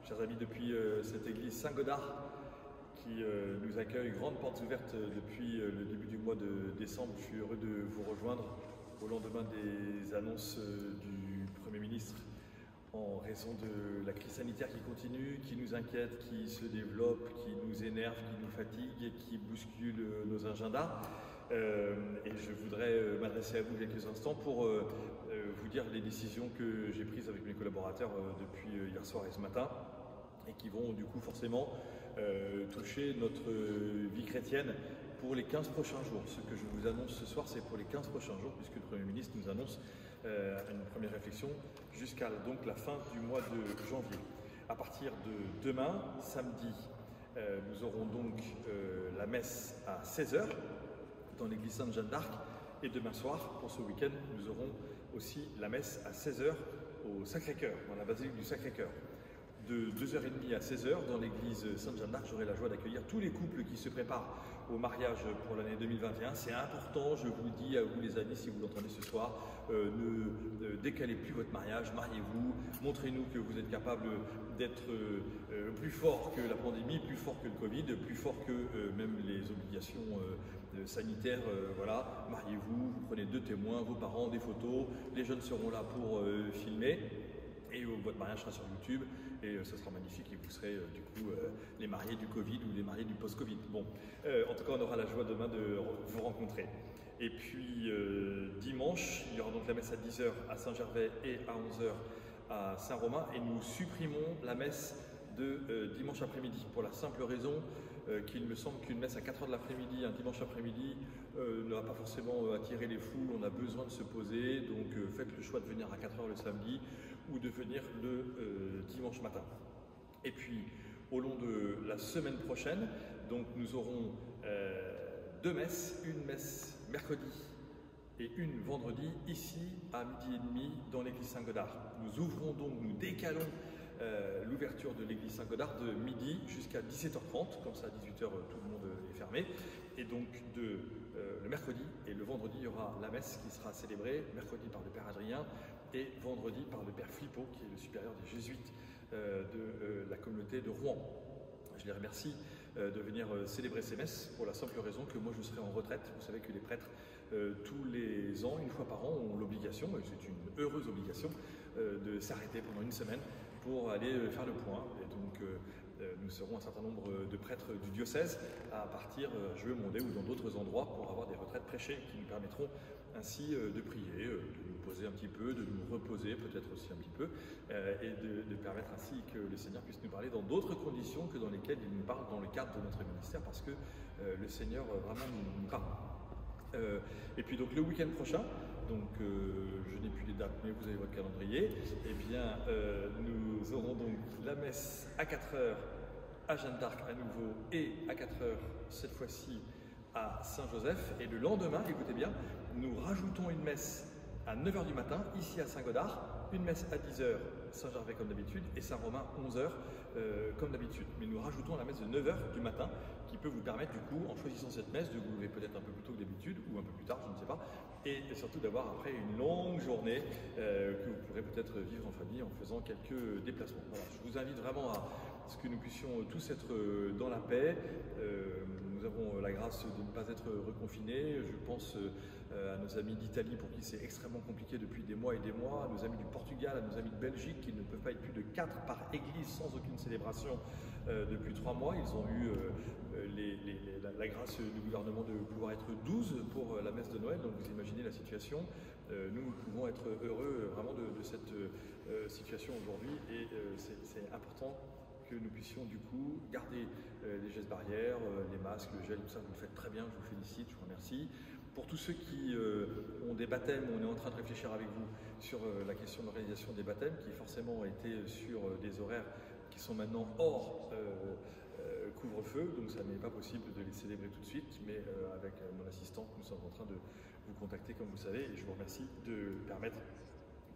Chers amis, depuis cette église Saint-Godard qui nous accueille, grandes portes ouvertes depuis le début du mois de décembre, je suis heureux de vous rejoindre au lendemain des annonces du Premier ministre en raison de la crise sanitaire qui continue, qui nous inquiète, qui se développe, qui nous énerve, qui nous fatigue et qui bouscule nos agendas. Et je voudrais m'adresser à vous quelques instants pour vous dire les décisions que j'ai prises avec mes collaborateurs depuis hier soir et ce matin et qui vont du coup forcément toucher notre vie chrétienne pour les 15 prochains jours. Ce que je vous annonce ce soir, c'est pour les 15 prochains jours, puisque le Premier ministre nous annonce une première réflexion jusqu'à donc la fin du mois de janvier. À partir de demain, samedi, nous aurons donc la messe à 16 h dans l'église Sainte-Jeanne d'Arc, et demain soir, pour ce week-end, nous aurons aussi la messe à 16 h au Sacré-Cœur, dans la basilique du Sacré-Cœur. De 2h30 à 16 h dans l'église Sainte-Jeanne d'Arc, j'aurai la joie d'accueillir tous les couples qui se préparent au mariage pour l'année 2021. C'est important, je vous le dis à vous les amis, si vous l'entendez ce soir, ne décalez plus votre mariage, mariez-vous, montrez-nous que vous êtes capable d'être plus fort que la pandémie, plus fort que le Covid, plus fort que même les obligations sanitaires. Voilà, mariez-vous, vous prenez 2 témoins, vos parents, des photos, les jeunes seront là pour filmer. Et votre mariage sera sur YouTube et ce sera magnifique et vous serez du coup les mariés du Covid ou les mariés du post-Covid. Bon, en tout cas on aura la joie demain de vous rencontrer. Et puis dimanche, il y aura donc la messe à 10 h à Saint-Gervais et à 11 h à Saint-Romain et nous supprimons la messe de dimanche après-midi pour la simple raison qu'il me semble qu'une messe à 4 h de l'après-midi, un dimanche après-midi, ne va pas forcément attirer les foules. On a besoin de se poser, donc faites le choix de venir à 4 h le samedi ou de venir le dimanche matin. Et puis au long de la semaine prochaine, donc nous aurons 2 messes, une messe mercredi et une vendredi ici à 12h30 dans l'église Saint-Godard. Nous ouvrons donc, nous décalons l'ouverture de l'église Saint-Godard de midi jusqu'à 17 h 30, comme ça à 18 h tout le monde est fermé. Et donc le mercredi et le vendredi, il y aura la messe qui sera célébrée, mercredi par le Père Adrien et vendredi par le Père Flippo, qui est le supérieur des Jésuites de la communauté de Rouen. Je les remercie de venir célébrer ces messes pour la simple raison que moi je serai en retraite. Vous savez que les prêtres tous les ans, une fois par an, ont l'obligation, et c'est une heureuse obligation, de s'arrêter pendant une semaine pour aller faire le point. Et donc nous serons un certain nombre de prêtres du diocèse à partir à Jeux-Mondé ou dans d'autres endroits pour avoir des retraites prêchées qui nous permettront ainsi de prier, de nous poser un petit peu, de nous reposer peut-être aussi un petit peu et de permettre ainsi que le Seigneur puisse nous parler dans d'autres conditions que dans lesquelles il nous parle dans le cadre de notre ministère, parce que le Seigneur vraiment nous parle. Et puis donc le week-end prochain, donc je n'ai plus les dates mais vous avez votre calendrier, et bien nous aurons donc la messe à 4 h à Jeanne d'Arc à nouveau et à 4 h cette fois-ci à Saint-Joseph, et le lendemain, écoutez bien, nous rajoutons une messe à 9 h du matin ici à Saint-Godard, une messe à 10 h Saint-Gervais comme d'habitude et Saint-Romain 11 h comme d'habitude. Mais nous rajoutons la messe de 9 h du matin qui peut vous permettre du coup, en choisissant cette messe, de vous lever peut-être un peu plus tôt que d'habitude ou un peu plus tard, je ne sais pas, et surtout d'avoir après une longue journée que vous pourrez peut-être vivre en famille en faisant quelques déplacements. Voilà, je vous invite vraiment à ce que nous puissions tous être dans la paix. Nous avons la grâce de ne pas être reconfinés. Je pense à nos amis d'Italie pour qui c'est extrêmement compliqué depuis des mois et des mois, à nos amis du Portugal, à nos amis de Belgique qui ne peuvent pas être plus de 4 par église sans aucune célébration depuis 3 mois. Ils ont eu la grâce du gouvernement de pouvoir être 12 pour la messe de Noël, donc vous imaginez la situation. Nous pouvons être heureux vraiment de cette situation aujourd'hui, et c'est important que nous puissions du coup garder les gestes barrières, les masques, le gel, tout ça. Vous le faites très bien, je vous félicite, je vous remercie. Pour tous ceux qui ont des baptêmes, on est en train de réfléchir avec vous sur la question de l'organisation des baptêmes, qui forcément était sur des horaires qui sont maintenant hors couvre-feu, donc ça n'est pas possible de les célébrer tout de suite, mais avec mon assistante, nous sommes en train de vous contacter comme vous savez, et je vous remercie de permettre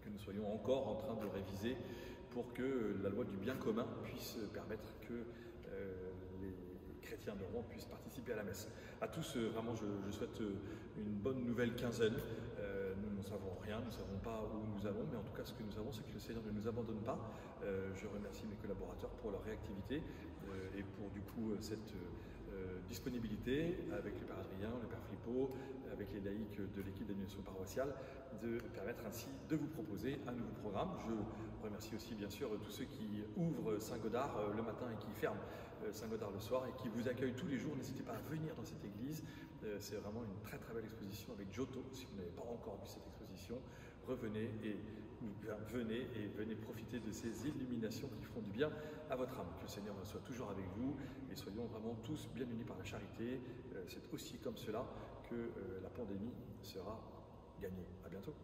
que nous soyons encore en train de réviser pour que la loi du bien commun puisse permettre que les chrétiens de Rouen puissent participer à la messe. À tous, vraiment, je souhaite une bonne nouvelle quinzaine. Nous n'en savons rien, nous ne savons pas où nous allons, mais en tout cas, ce que nous savons, c'est que le Seigneur ne nous abandonne pas. Je remercie mes collaborateurs pour leur réactivité et pour du coup cette disponibilité avec le Père Adrien, le Père Flippo, avec les laïcs de l'équipe d'animation paroissiale, de permettre ainsi de vous proposer un nouveau programme. Je remercie aussi bien sûr tous ceux qui ouvrent Saint-Godard le matin et qui ferment Saint-Godard le soir et qui vous accueillent tous les jours. N'hésitez pas à venir dans cette église. C'est vraiment une très très belle exposition avec Giotto. Si vous n'avez pas encore vu cette exposition, venez profiter de ces illuminations qui feront du bien à votre âme. Que le Seigneur soit toujours avec vous et soyons vraiment tous bien unis par la charité. C'est aussi comme cela que la pandémie sera gagnée. À bientôt.